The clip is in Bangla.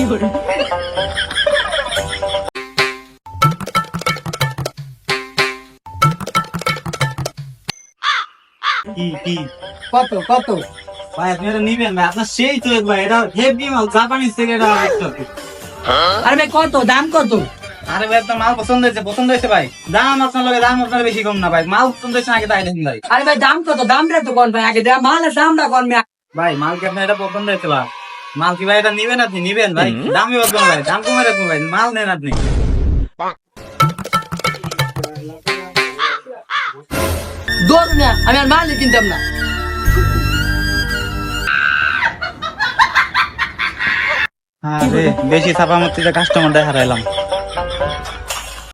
কি কত কত? ভাই আপনি এটা নিবেন ভাই, আপনার সেই তো ভাই, এটা হেভি মাল, জাপানিজ থেকে এটা আসছে। আরে ভাই কত দাম কত? আরে ভাই আপনার মাল পছন্দ হয়েছে ভাই, দাম আপনার লগে দাম আপনার বেশি কম না ভাই, মাল পছন্দ হয়েছে আগে তাই দেখুন ভাই। আরে ভাই দাম কত? দামটা তো কোন ভাই, আগে দাম মালের দামটা কোন ভাই? ভাই মাল কি আপনার এটা পছন্দ হয়েছে ভাই? মাল কি ভাই এটা নিবেন, আপনি নিবেন ভাই, দামই বলবেন ভাই, দাম কমে রাখুন ভাই, মাল নেন আপনি। দৌড় না, আমি আর মালই কিনতাম না। আরে বেশি ছাপা মারতে কাস্টমার দেখা হারাইলাম।